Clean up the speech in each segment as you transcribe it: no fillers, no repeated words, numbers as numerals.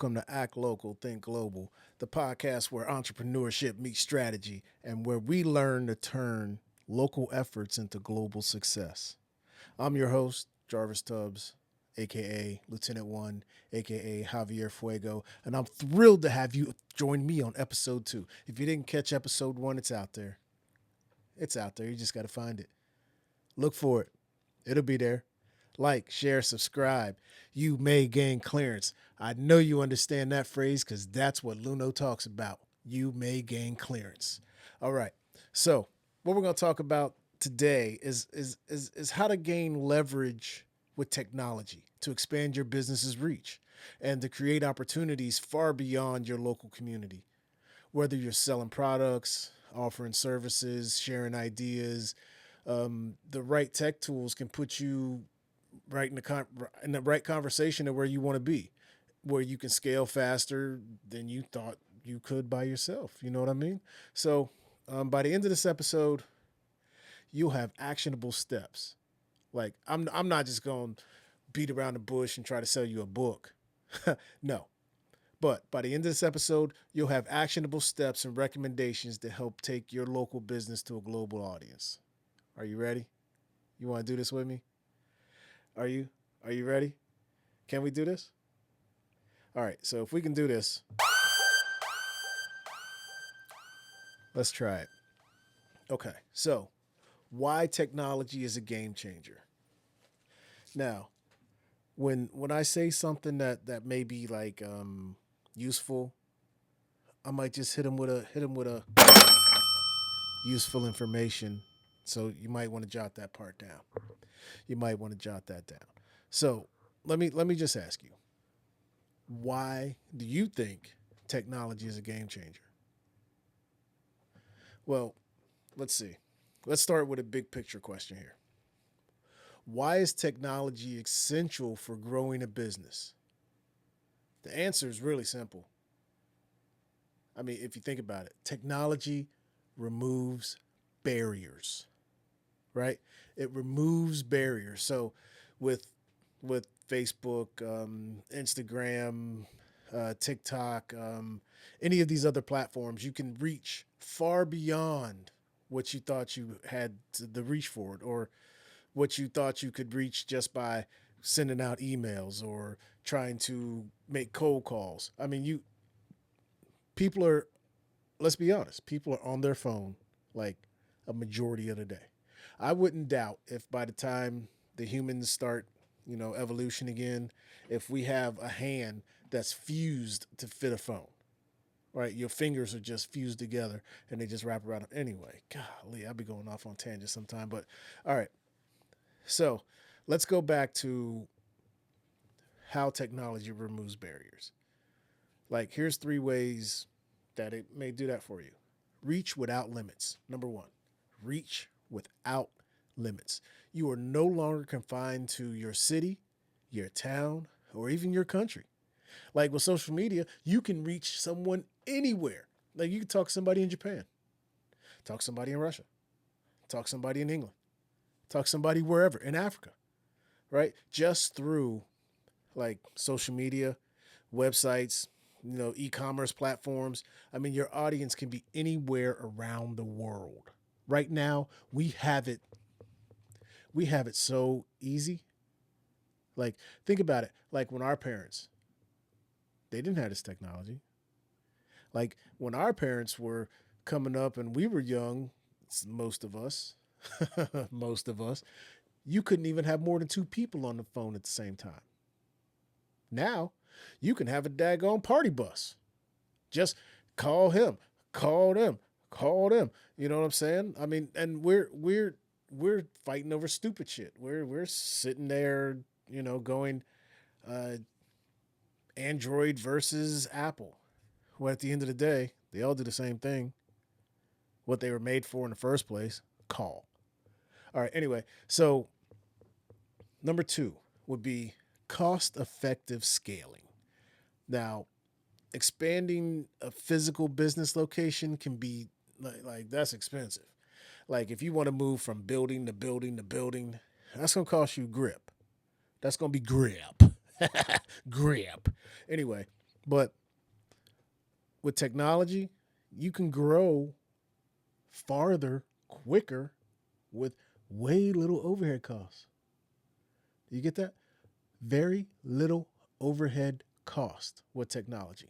Welcome to Act Local, Think Global, the podcast where entrepreneurship meets strategy and where we learn to turn local efforts into global success. I'm your host, Jarvis Tubbs, aka Lieutenant One, aka Javier Fuego, and I'm thrilled to have you join me on episode 2. If you didn't catch episode 1, it's out there. It's out there. You just got to find it. Look for it. It'll be there. Like, share, subscribe. You may gain clearance. I know you understand that phrase because that's what Luno talks about. You may gain clearance. All right. So, what we're going to talk about today is how to gain leverage with technology to expand your business's reach and to create opportunities far beyond your local community. Whether you're selling products, offering services, sharing ideas, the right tech tools can put you right in the right conversation of where you want to be, where you can scale faster than you thought you could by yourself. You know what I mean? So by the end of this episode, you'll have actionable steps. Like I'm not just going to beat around the bush and try to sell you a book. No. But by the end of this episode, you'll have actionable steps and recommendations to help take your local business to a global audience. Are you ready? You want to do this with me? Are you? Are you ready? Can we do this? All right. So if we can do this, let's try it. Okay. So why technology is a game changer. Now, when I say something that may be like useful, I might just hit him with a useful information. So you might want to jot that part down. You might want to jot that down. So let me just ask you, why do you think technology is a game changer? Well, let's see. Let's start with a big picture question here. Why is technology essential for growing a business? The answer is really simple. I mean, if you think about it, technology removes barriers, right? It removes barriers. So with Facebook, Instagram, TikTok, any of these other platforms, you can reach far beyond what you thought you had the reach for it, or what you thought you could reach just by sending out emails or trying to make cold calls. I mean, you people are, let's be honest, people are on their phone like a majority of the day. I wouldn't doubt if by the time the humans start, evolution again, if we have a hand that's fused to fit a phone, right? Your fingers are just fused together and they just wrap around. Anyway, golly, I'll be going off on tangents sometime, but all right. So let's go back to how technology removes barriers. Like, here's 3 ways that it may do that for you. Reach without limits. Number one, reach without limits. You are no longer confined to your city, your town, or even your country. Like with social media, you can reach someone anywhere. Like you can talk to somebody in Japan, talk to somebody in Russia, talk to somebody in England, talk to somebody wherever in Africa, right? Just through like social media, websites, e-commerce platforms. I mean, your audience can be anywhere around the world. Right now, we have it so easy. Like, think about it. Like when our parents, they didn't have this technology. Like when our parents were coming up and we were young, most of us, most of us, you couldn't even have more than 2 people on the phone at the same time. Now, you can have a daggone party bus. Just call him, call them, call them. You know what I'm saying? I mean, and we're fighting over stupid shit. We're sitting there, going uh, Android versus Apple. Well, at the end of the day, they all do the same thing. What they were made for in the first place, call. All right. Anyway, so number 2 would be cost effective scaling. Now, expanding a physical business location can be like that's expensive. Like if you want to move from building to building to building, that's going to cost you grip. That's going to be grip. Grip. Anyway, But with technology, you can grow farther quicker with way little overhead costs. You get that? Very little overhead cost with technology.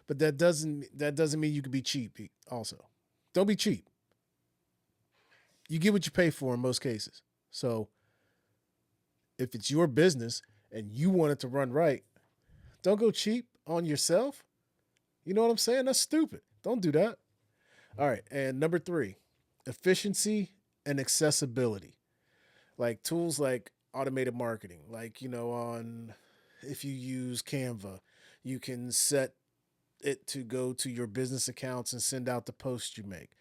But that doesn't mean you can be cheap also. Don't be cheap. You get what you pay for in most cases. So if it's your business and you want it to run right, don't go cheap on yourself. You know what I'm saying? That's stupid. Don't do that. All right. And number three, efficiency and accessibility. Like tools like automated marketing, like, on if you use Canva, you can set it to go to your business accounts and send out the posts you make.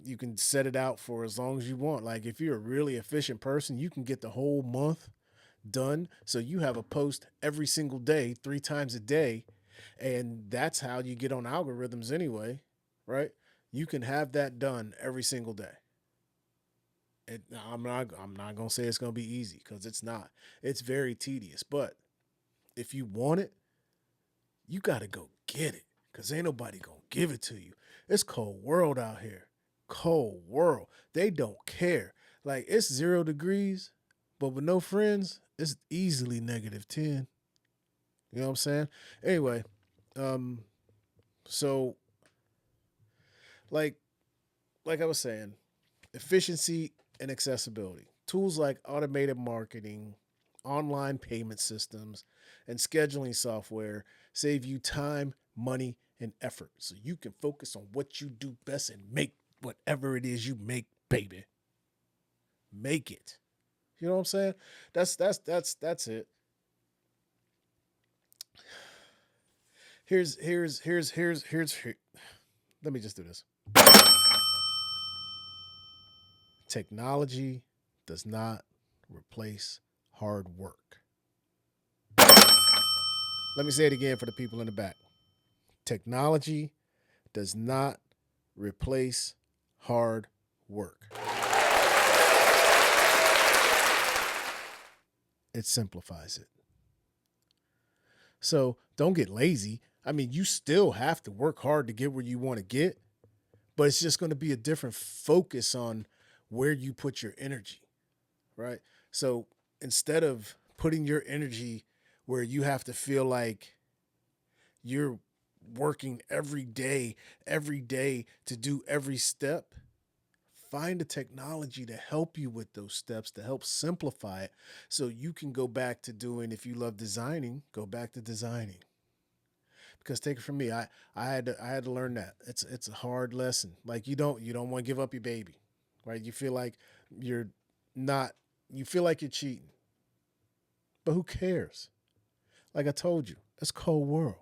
You can set it out for as long as you want. Like if you're a really efficient person, you can get the whole month done. So you have a post every single day, 3 times a day. And that's how you get on algorithms anyway, right? You can have that done every single day. I'm not gonna say it's gonna be easy because it's not. It's very tedious. But if you want it, you gotta go get it. Cause ain't nobody gonna give it to you. It's cold world out here. Cold world. They don't care. Like it's 0 degrees, but with no friends, it's easily -10. You know what I'm saying? Anyway, um, so like like I was saying, efficiency and accessibility. Tools like automated marketing, online payment systems, and scheduling software save you time, money, and effort so you can focus on what you do best and make whatever it is you make, baby. Make it. You know what I'm saying? That's it. Here's let me just do this. Technology does not replace hard work. Let me say it again for the people in the back. Technology does not replace hard work. It simplifies it. So don't get lazy. I mean, you still have to work hard to get where you want to get, but it's just going to be a different focus on where you put your energy, right? So instead of putting your energy where you have to feel like you're working every day to do every step, find a technology to help you with those steps to help simplify it so you can go back to doing, if you love designing, go back to designing. Because take it from me, I had to learn that. It's a hard lesson. Like you don't want to give up your baby, right? You feel like you're not you feel like you're cheating. But who cares? Like I told you, it's cold world.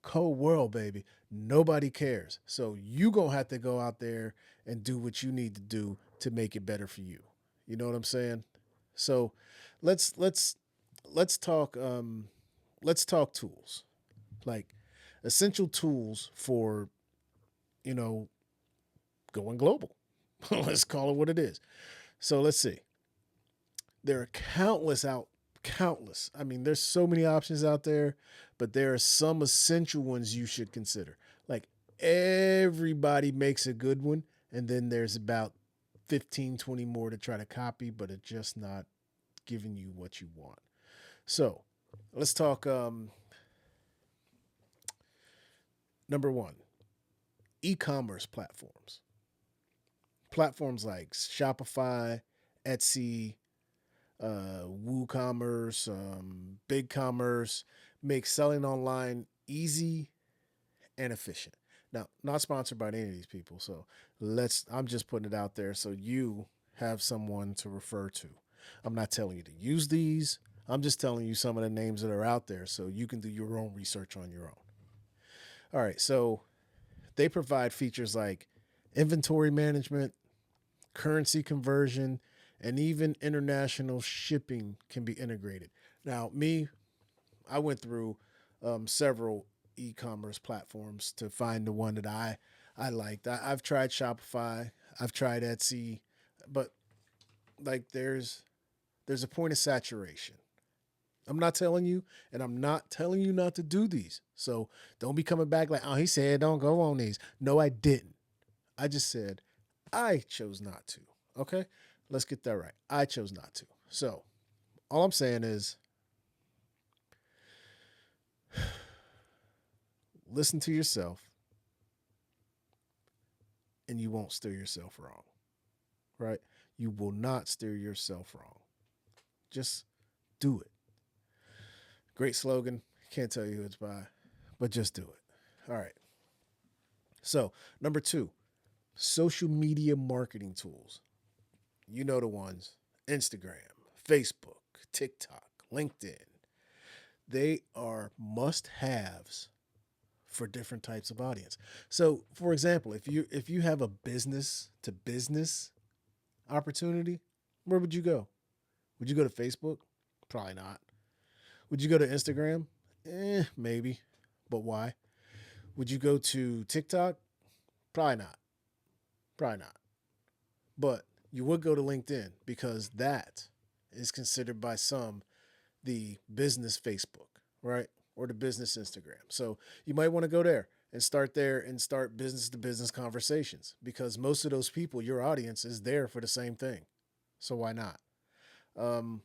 Cold world, baby. Nobody cares. So you gonna have to go out there and do what you need to do to make it better for you. You know what I'm saying? So let's let's let's talk let's talk tools. Like essential tools for, you know, going global. Let's call it what it is. So let's see. There are countless. I mean, there's so many options out there, but there are some essential ones you should consider. Like everybody makes a good one, and then there's about 15, 20 more to try to copy, but it's just not giving you what you want. So let's talk number one, e-commerce platforms. Platforms like Shopify, Etsy, WooCommerce, BigCommerce make selling online easy and efficient. Now, not sponsored by any of these people, so I'm just putting it out there so you have someone to refer to. I'm not telling you to use these. I'm just telling you some of the names that are out there so you can do your own research on your own. All right, so they provide features like inventory management, currency conversion, and even international shipping can be integrated. Now, I went through several e-commerce platforms to find the one that I liked. I've tried Shopify, I've tried Etsy, but like there's a point of saturation. I'm not telling you, and I'm not telling you not to do these. So don't be coming back like, oh, he said don't go on these. No, I didn't. I just said I chose not to. Okay? Let's get that right. I chose not to. So all I'm saying is listen to yourself and you won't steer yourself wrong. Right? You will not steer yourself wrong. Just do it. Great slogan. Can't tell you who it's by, but just do it. All right. So, number two, social media marketing tools. You know the ones: Instagram, Facebook, TikTok, LinkedIn. They are must haves for different types of audience. So, for example, if you have a business to business opportunity, where would you go? Would you go to Facebook? Probably not. Would you go to Instagram? Maybe. But why? Would you go to TikTok? Probably not. Probably not. But you would go to LinkedIn because that is considered by some the business Facebook, right? Or the business Instagram. So you might want to go there and start business to business conversations because most of those people, your audience, is there for the same thing. So why not? Um,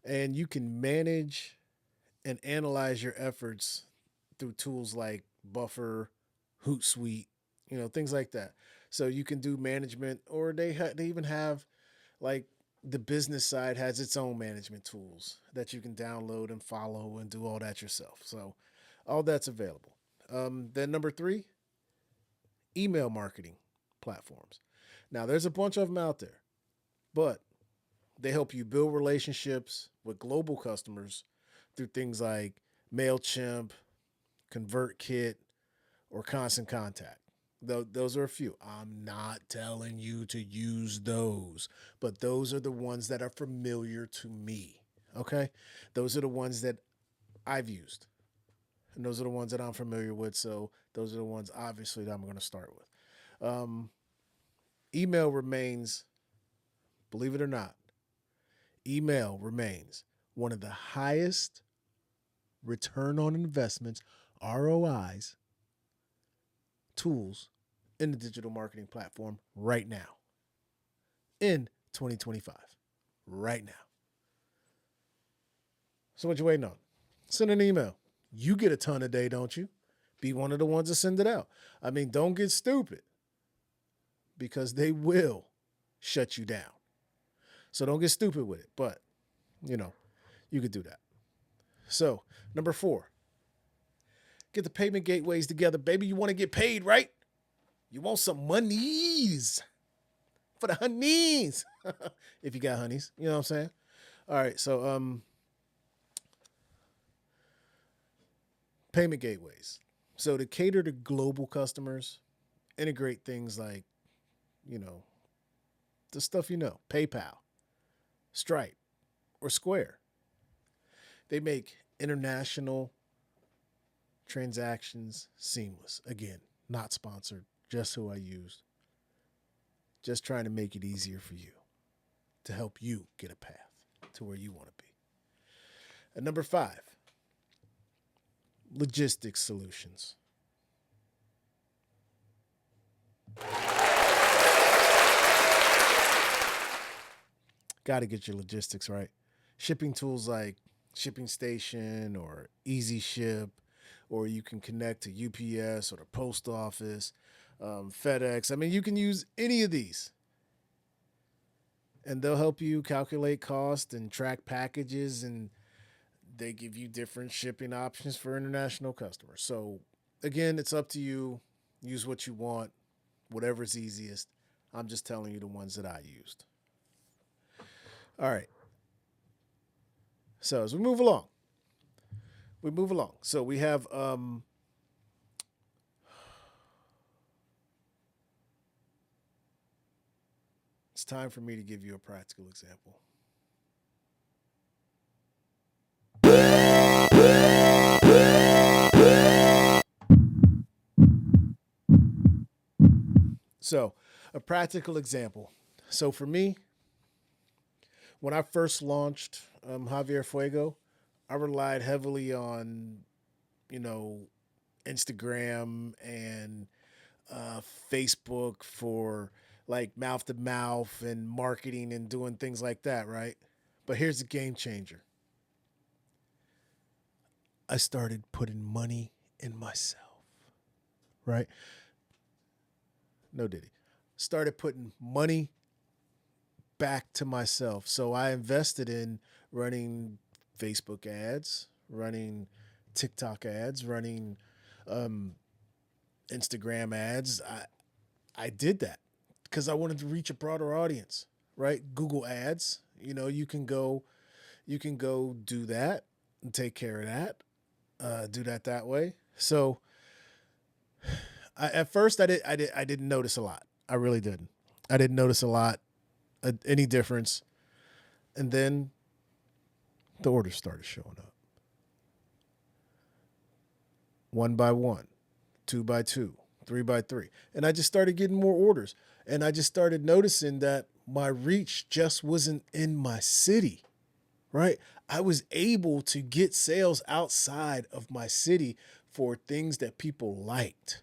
and you can manage and analyze your efforts through tools like Buffer, Hootsuite, things like that. So you can do management, or they even have like the business side has its own management tools that you can download and follow and do all that yourself. So all that's available. Then number three, email marketing platforms. Now there's a bunch of them out there, but they help you build relationships with global customers through things like MailChimp, ConvertKit, or Constant Contact. Those are a few. I'm not telling you to use those, but those are the ones that are familiar to me. Okay? Those are the ones that I've used. And those are the ones that I'm familiar with. So those are the ones, obviously, that I'm going to start with. Email remains, believe it or not, email remains one of the highest return on investments, ROIs, tools in the digital marketing platform right now in 2025. Right now. So what you waiting on? Send an email. You get a ton a day, don't you? Be one of the ones that send it out. I mean, don't get stupid because they will shut you down. So don't get stupid with it. But, you could do that. So, number 4, get the payment gateways together, baby. You want to get paid, right? You want some monies for the honeys. If you got honeys, you know what I'm saying? All right, so payment gateways. So to cater to global customers, integrate things like, you know, the stuff PayPal, Stripe, or Square. They make international transactions seamless. Again, not sponsored, just who I used. Just trying to make it easier for you to help you get a path to where you want to be. And number 5, logistics solutions. Got to get your logistics right. Shipping tools like Shipping Station or Easy Ship, or you can connect to UPS or the post office, FedEx. I mean, you can use any of these, and they'll help you calculate cost and track packages, and they give you different shipping options for international customers. So, again, it's up to you. Use what you want, whatever's easiest. I'm just telling you the ones that I used. All right. So as we move along. So we have it's time for me to give you a practical example. So, a practical example. So for me, When I first launched Javier Fuego, I relied heavily on, you know, Instagram and uh, Facebook for like mouth to mouth and marketing and doing things like that, right? But here's the game changer. I started putting money in myself, right? No diddy. Started putting money back to myself. So I invested in running Facebook ads, running TikTok ads, running um, Instagram ads. I did that because I wanted to reach a broader audience, right? Google ads, you can go do that and take care of that, do that way. So at first I didn't notice a lot. I really didn't. I didn't notice a lot, any difference. And then the orders started showing up one by one, two by two, three by three. And I just started getting more orders. And I just started noticing that my reach just wasn't in my city, right? I was able to get sales outside of my city for things that people liked.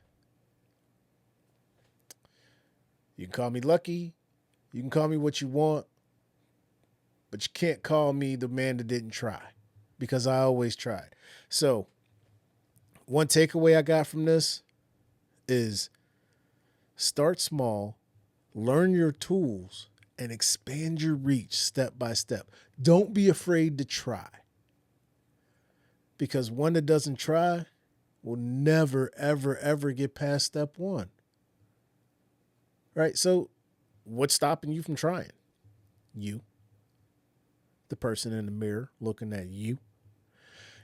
You can call me lucky. You can call me what you want, but you can't call me the man that didn't try because I always tried. So, one takeaway I got from this is start small, learn your tools, and expand your reach step by step. Don't be afraid to try because one that doesn't try will never, ever, ever get past step one. Right? So, what's stopping you from trying? You, the person in the mirror looking at you.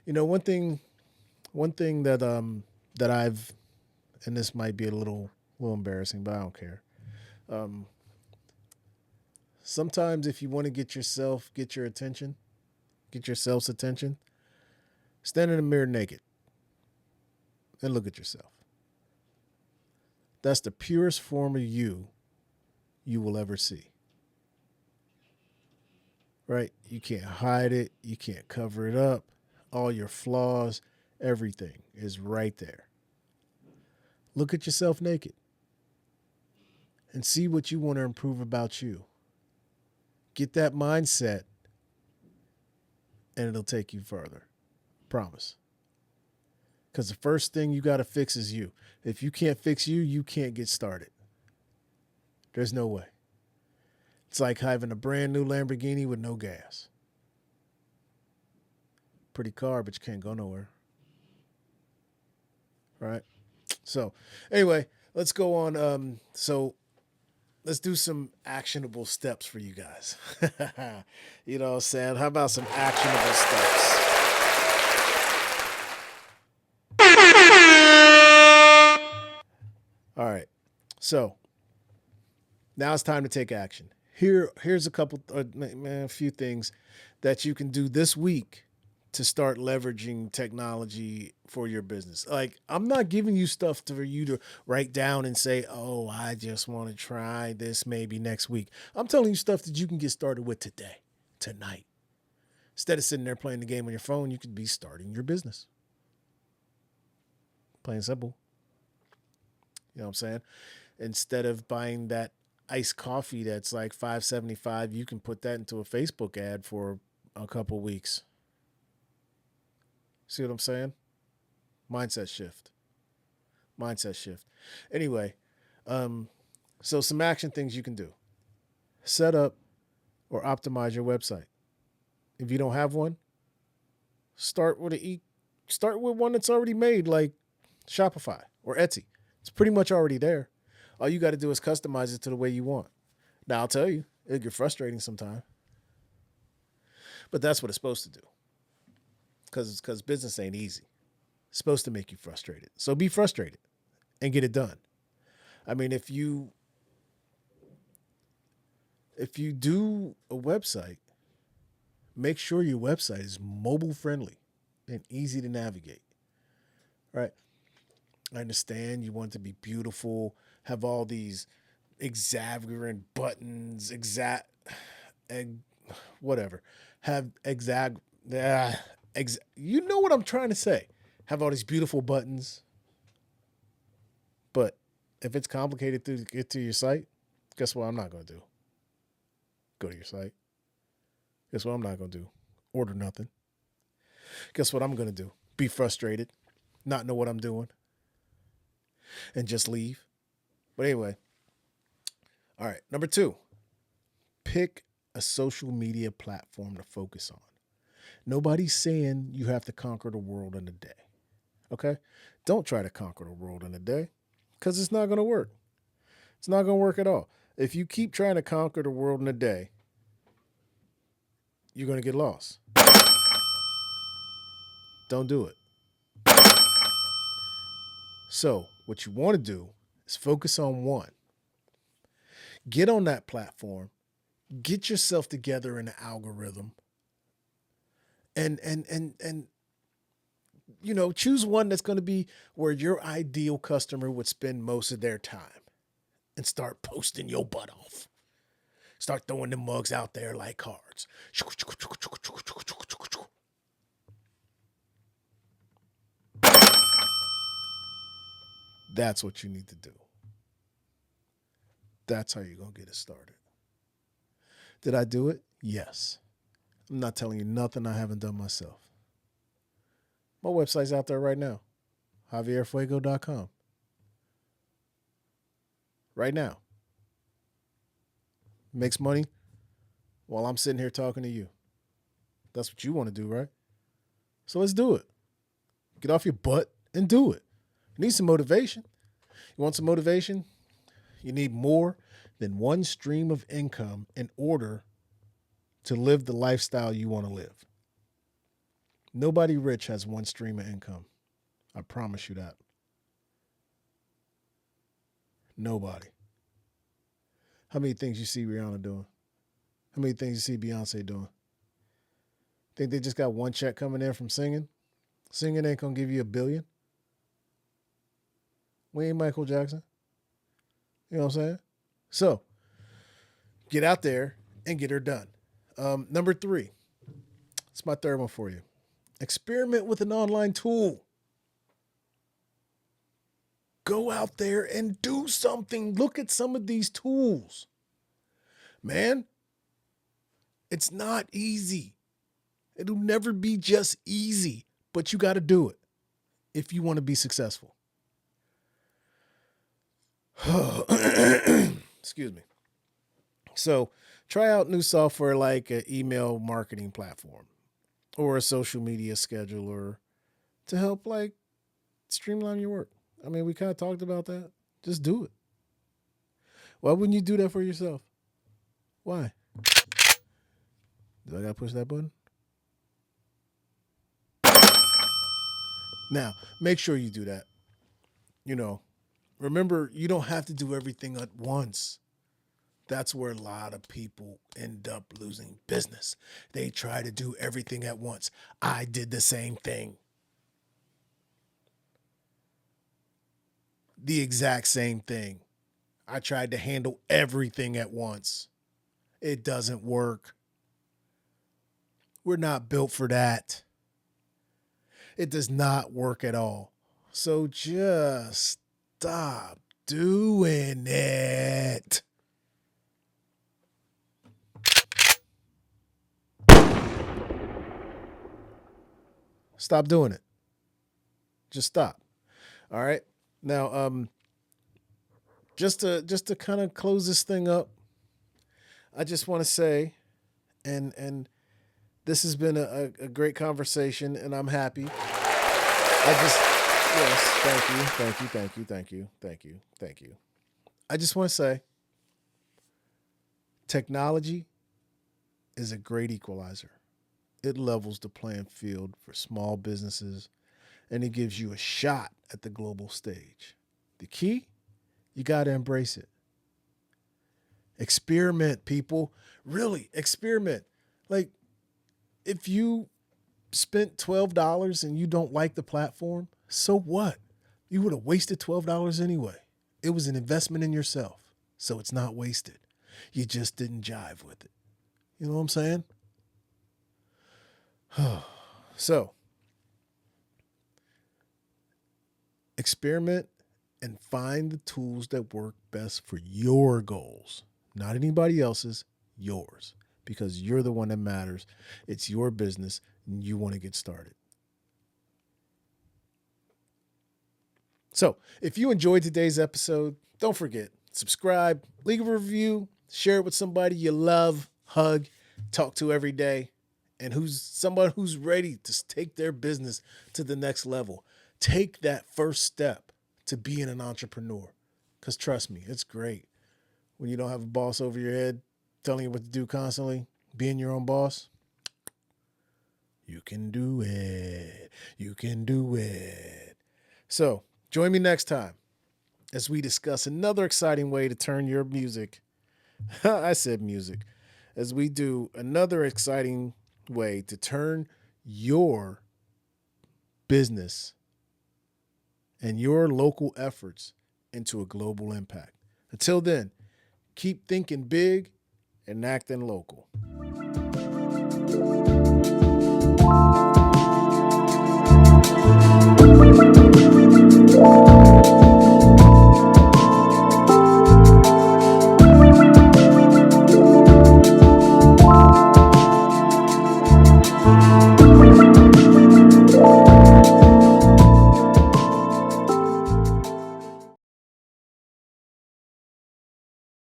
You know, one thing that I've, and this might be little embarrassing, but I don't care. Um, Sometimes if you want to get your attention, get yourself's attention, stand in the mirror naked and look at yourself. That's the purest form of you will ever see. Right? You can't hide it, you can't cover it up. All your flaws, everything is right there. Look at yourself naked and see what you want to improve about you. Get that mindset and it'll take you further. Promise. Because the first thing you got to fix is you. If you can't fix you, you can't get started. There's no way. It's like having a brand new Lamborghini with no gas. Pretty car, but you can't go nowhere. Right? So, anyway, let's go on. Let's do some actionable steps for you guys. You know what I'm saying? How about some actionable steps? All right. So, now it's time to take action. Here's a couple, a few things that you can do this week to start leveraging technology for your business. Like, I'm not giving you stuff for you to write down and say, oh, I just want to try this maybe next week. I'm telling you stuff that you can get started with today, tonight. Instead of sitting there playing the game on your phone, you could be starting your business. Plain simple. You know what I'm saying? Instead of buying that iced coffee that's like $5.75, you can put that into a Facebook ad for a couple weeks. See what I'm saying? Mindset shift. Mindset shift. Anyway, um, so some action things you can do. Set up or optimize your website. If you don't have one, start with start with one that's already made, like Shopify or Etsy. It's pretty much already there. All you got to do is customize it to the way you want. Now I'll tell you, it'll get frustrating sometimes, but that's what it's supposed to do. Because business ain't easy. It's supposed to make you frustrated. So be frustrated and get it done. I mean, if you do a website, make sure your website is mobile friendly and easy to navigate. Right? I understand you want it to be beautiful, have all these extravagant buttons, whatever. Have you know what I'm trying to say. Have all these beautiful buttons, but if it's complicated to get to your site, guess what I'm not going to do? Go to your site. Guess what I'm not going to do? Order nothing. Guess what I'm going to do? Be frustrated, not know what I'm doing, and just leave. But anyway, all right. Number 2, pick a social media platform to focus on. Nobody's saying you have to conquer the world in a day. Okay? Don't try to conquer the world in a day because it's not going to work. It's not going to work at all. If you keep trying to conquer the world in a day, you're going to get lost. Don't do it. So, what you want to do is focus on one. Get on that platform, get yourself together in an algorithm, and choose one that's going to be where your ideal customer would spend most of their time, and start posting your butt off. Start throwing the mugs out there like cards. That's what you need to do. That's how you're going to get it started. Did I do it? Yes. I'm not telling you nothing I haven't done myself. My website's out there right now. JavierFuego.com. Right now. Makes money while I'm sitting here talking to you. That's what you want to do, right? So let's do it. Get off your butt and do it. You need some motivation. You want some motivation? You need more than one stream of income in order to live the lifestyle you want to live. Nobody rich has one stream of income. I promise you that. Nobody. How many things you see Rihanna doing? How many things you see Beyonce doing? Think they just got one check coming in from singing? Singing ain't gonna give you $1 billion. We ain't Michael Jackson. You know what I'm saying? So, get out there and get her done. Number 3. It's my third one for you. Experiment with an online tool. Go out there and do something. Look at some of these tools. Man, it's not easy. It'll never be just easy, but you got to do it if you want to be successful. Excuse me. So try out new software like an email marketing platform or a social media scheduler to help streamline your work. I mean, we kind of talked about that. Just do it. Why wouldn't you do that for yourself? Why? Do I got to push that button? Now, make sure you do that. Remember, you don't have to do everything at once. That's where a lot of people end up losing business. They try to do everything at once. I did the same thing. The exact same thing. I tried to handle everything at once. It doesn't work. We're not built for that. It does not work at all. So just stop doing it. Stop doing it. Just stop. All right. Now, just to kind of close this thing up, I just want to say, and this has been a great conversation, and I'm happy. Yes, thank you. I just want to say, technology is a great equalizer. It levels the playing field for small businesses, and it gives you a shot at the global stage. The key, you got to embrace it. Experiment, people. Really, experiment. Like, if you spent $12 and you don't like the platform, so what? You would have wasted $12 anyway. It was an investment in yourself, so it's not wasted. You just didn't jive with it. You know what I'm saying? So, experiment and find the tools that work best for your goals, not anybody else's, yours, because you're the one that matters. It's your business and you want to get started. So, if you enjoyed today's episode, don't forget, subscribe, leave a review, share it with somebody you love, hug, talk to every day, and who's someone who's ready to take their business to the next level. Take that first step to being an entrepreneur. Because trust me, it's great when you don't have a boss over your head telling you what to do constantly. Being your own boss, you can do it. You can do it. So, join me next time as we discuss another exciting way to turn your music. I said music. As we do another exciting way to turn your business and your local efforts into a global impact. Until then, keep thinking big and acting local.